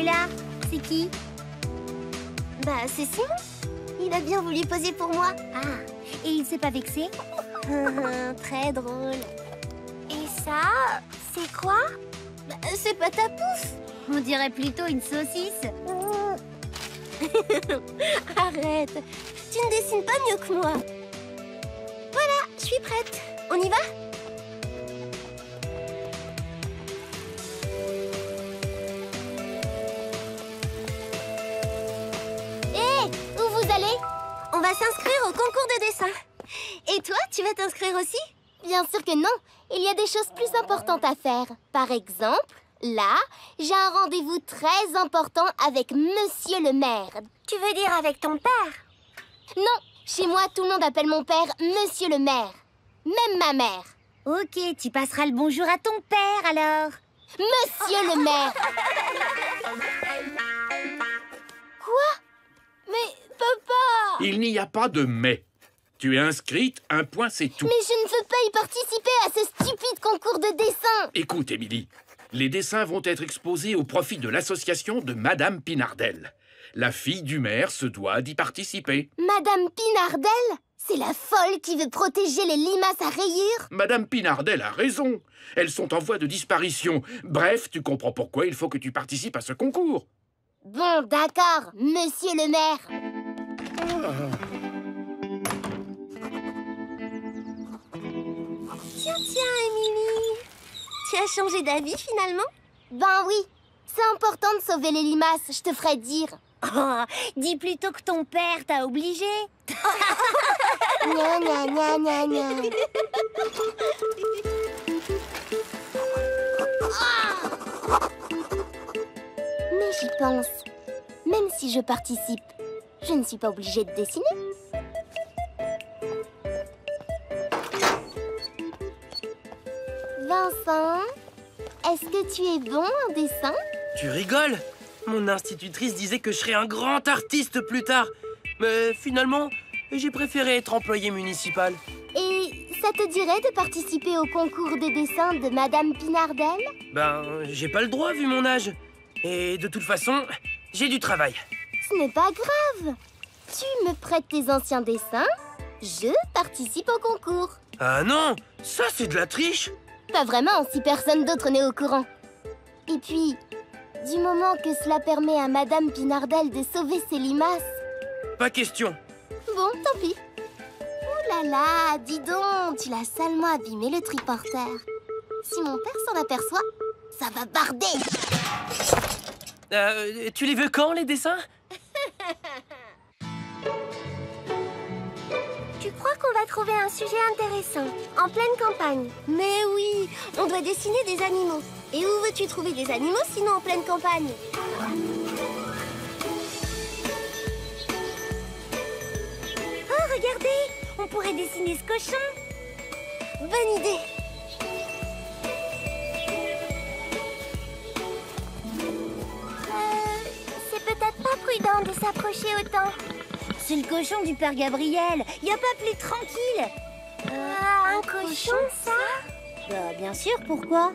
là? C'est qui? Bah, c'est Simon. Il a bien voulu poser pour moi. Ah, et il s'est pas vexé? Très drôle. Et ça, c'est quoi? Bah, c'est pas ta pouffe. On dirait plutôt une saucisse. Arrête. Tu ne dessines pas mieux que moi. Voilà, je suis prête. On y va? Hé, où vous allez? On va s'inscrire au concours de dessin. Et toi, tu vas t'inscrire aussi? Bien sûr que non. Il y a des choses plus importantes à faire. Par exemple, là, j'ai un rendez-vous très important avec Monsieur le maire. Tu veux dire avec ton père? Non, chez moi, tout le monde appelle mon père Monsieur le maire. Même ma mère. Ok, tu passeras le bonjour à ton père alors. Monsieur le maire. Quoi? Mais papa! Il n'y a pas de mais. Tu es inscrite, un point, c'est tout. Mais je ne veux pas y participer à ce stupide concours de dessin. Écoute, Émilie, les dessins vont être exposés au profit de l'association de Madame Pinardel. La fille du maire se doit d'y participer. Madame Pinardel? C'est la folle qui veut protéger les limaces à rayures? Madame Pinardel a raison. Elles sont en voie de disparition. Bref, tu comprends pourquoi il faut que tu participes à ce concours. Bon, d'accord, monsieur le maire. Tiens, Émilie. Tu as changé d'avis finalement? Ben oui, c'est important de sauver les limaces, je te ferai dire. Oh, dis plutôt que ton père t'a obligé. Gna gna gna gna gna. Mais j'y pense. Même si je participe, je ne suis pas obligée de dessiner. Vincent, est-ce que tu es bon en dessin? Tu rigoles? Mon institutrice disait que je serais un grand artiste plus tard. Mais finalement, j'ai préféré être employé municipal. Et ça te dirait de participer au concours de dessin de Madame Pinardel? Ben, j'ai pas le droit vu mon âge. Et de toute façon, j'ai du travail. Ce n'est pas grave. Tu me prêtes tes anciens dessins, je participe au concours. Ah non, ça c'est de la triche. Pas vraiment, si personne d'autre n'est au courant. Et puis, du moment que cela permet à Madame Pinardel de sauver ses limaces... Pas question. Bon, tant pis. Ouh là là, dis donc, tu l'as salement abîmé le triporteur. Si mon père s'en aperçoit, ça va barder. Tu les veux quand, les dessins? Tu crois qu'on va trouver un sujet intéressant, en pleine campagne? Mais oui, on doit dessiner des animaux. Et où veux-tu trouver des animaux sinon en pleine campagne? Oh, regardez, on pourrait dessiner ce cochon. Bonne idée. C'est peut-être pas prudent de s'approcher autant. C'est le cochon du père Gabriel. Y a pas plus tranquille. Un cochon, ça? Bah, bien sûr, pourquoi?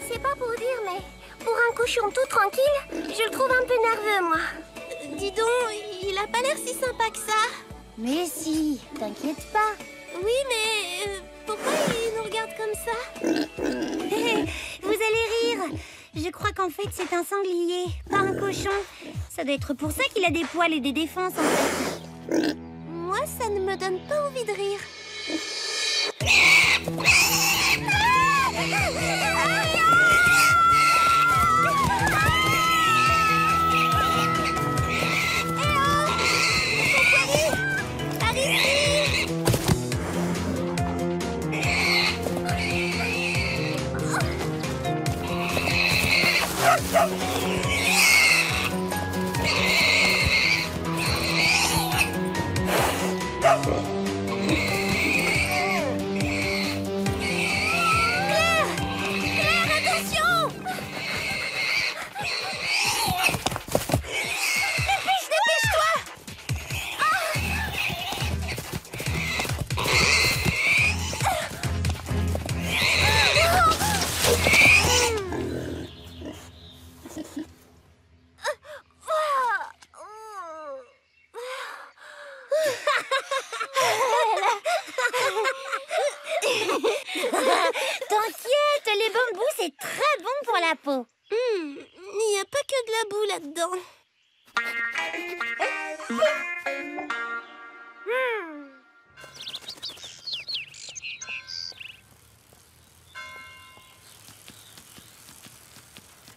C'est pas pour dire, mais pour un cochon tout tranquille, je le trouve un peu nerveux, moi. Dis donc, il a pas l'air si sympa que ça. Mais si, t'inquiète pas. Oui, mais pourquoi il nous regarde comme ça? Vous allez rire. Je crois qu'en fait, c'est un sanglier, pas un cochon. Ça doit être pour ça qu'il a des poils et des défenses, en fait. Moi, ça ne me donne pas envie de rire. Claire! chapeau. Il n'y a pas que de la boue là-dedans.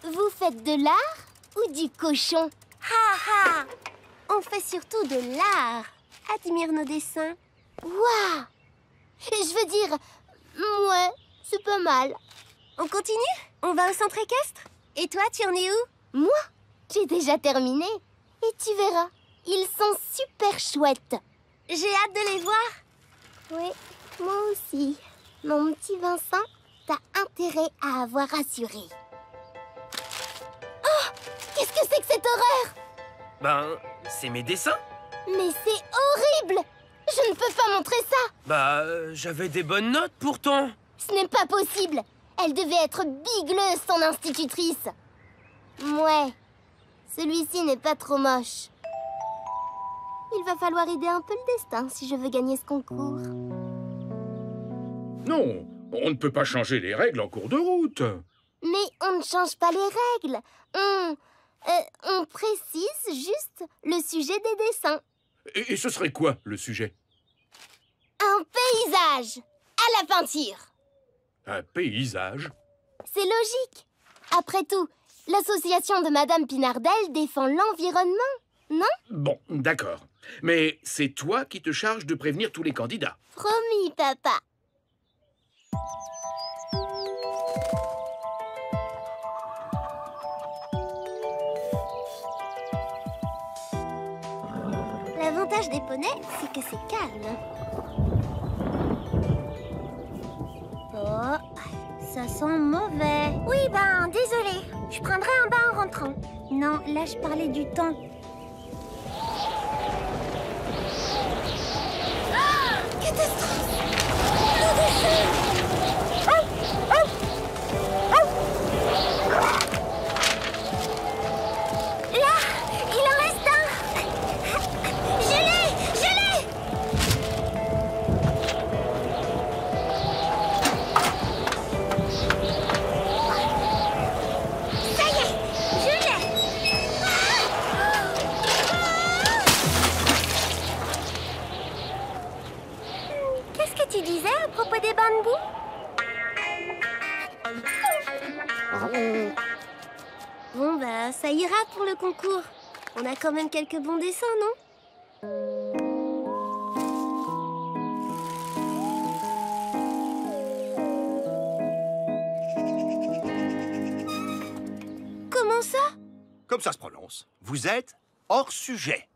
Vous faites de l'art ou du cochon? Ha ha! On fait surtout de l'art. Admire nos dessins. Waouh! Je veux dire, ouais, c'est pas mal. On continue? On va au centre équestre? Et toi, tu en es où? Moi, j'ai déjà terminé. Et tu verras, ils sont super chouettes. J'ai hâte de les voir. Oui, moi aussi. Mon petit Vincent, t'as intérêt à avoir assuré. Oh! Qu'est-ce que c'est que cette horreur? Ben, c'est mes dessins. Mais c'est horrible! Je ne peux pas montrer ça! Bah, j'avais des bonnes notes pourtant. Ce n'est pas possible! Elle devait être bigleuse, son institutrice. Ouais, celui-ci n'est pas trop moche. Il va falloir aider un peu le destin si je veux gagner ce concours. Non, on ne peut pas changer les règles en cours de route. Mais on ne change pas les règles. On précise juste le sujet des dessins. Et ce serait quoi, le sujet? Un paysage à la peinture. Un paysage? C'est logique. Après tout, l'association de Madame Pinardel défend l'environnement, non? Bon, d'accord. Mais c'est toi qui te charges de prévenir tous les candidats. Promis, papa. L'avantage des poneys, c'est que c'est calme. Oh, ça sent mauvais. Oui, ben, désolé. Je prendrai un bain en rentrant. Non, là, je parlais du temps. Ah! Catastrophe! L'eau descend! Là, il en reste un! Je l'ai! Ça y est, je l'ai! Qu'est-ce que tu disais à propos des bains de boue? Bon, bah, ça ira pour le concours. On a quand même quelques bons dessins, non? Comment ça? Comme ça se prononce. Vous êtes hors sujet.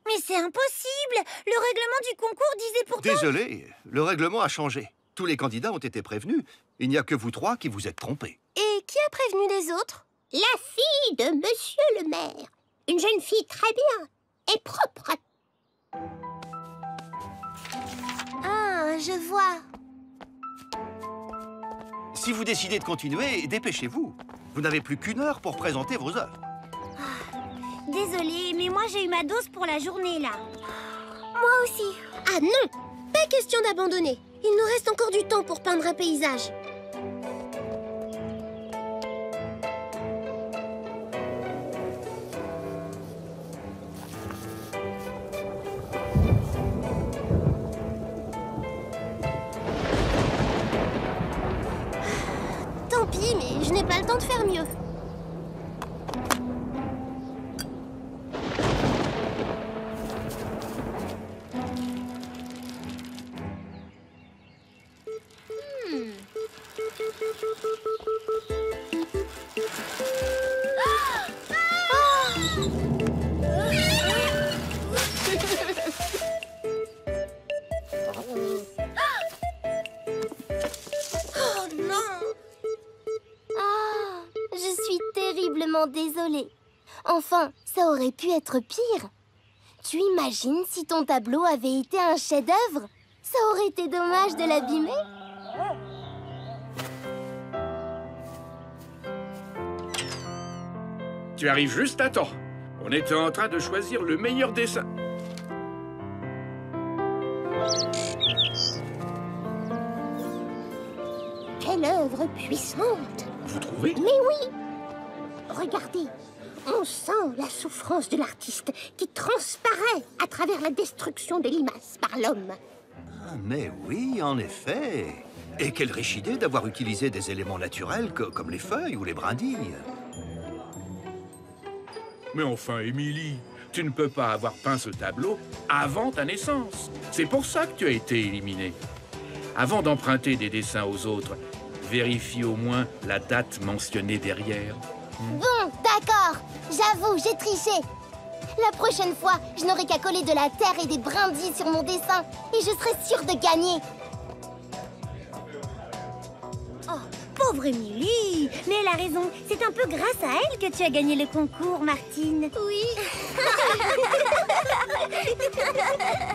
Mais c'est impossible! Le règlement du concours disait pourtant... Désolé, le règlement a changé. Tous les candidats ont été prévenus. Il n'y a que vous trois qui vous êtes trompés. Et qui a prévenu les autres? La fille de Monsieur le maire. Une jeune fille très bien et propre. Ah, je vois. Si vous décidez de continuer, dépêchez-vous. Vous n'avez plus qu'une heure pour présenter vos œuvres. Désolée, mais moi j'ai eu ma dose pour la journée, là. Moi aussi. Ah non, pas question d'abandonner. Il nous reste encore du temps pour peindre un paysage. Tant pis, mais je n'ai pas le temps de faire mieux. Oh non! Ah, je suis terriblement désolée. Enfin, ça aurait pu être pire. Tu imagines si ton tableau avait été un chef-d'œuvre? Ça aurait été dommage de l'abîmer. Tu arrives juste à temps. On était en train de choisir le meilleur dessin. Quelle œuvre puissante! Vous trouvez? Mais oui, Regardez, on sent la souffrance de l'artiste qui transparaît à travers la destruction des limaces par l'homme. Ah, mais oui, en effet. Et quelle riche idée d'avoir utilisé des éléments naturels comme les feuilles ou les brindilles. Mais enfin, Émilie, tu ne peux pas avoir peint ce tableau avant ta naissance. C'est pour ça que tu as été éliminée. Avant d'emprunter des dessins aux autres, vérifie au moins la date mentionnée derrière. Bon, d'accord. J'avoue, j'ai triché. La prochaine fois, je n'aurai qu'à coller de la terre et des brindilles sur mon dessin et je serai sûre de gagner. Pauvre Émilie! Mais elle a raison, c'est un peu grâce à elle que tu as gagné le concours, Martine. Oui.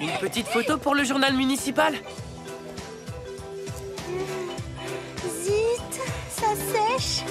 Une petite photo pour le journal municipal. Zut, ça sèche.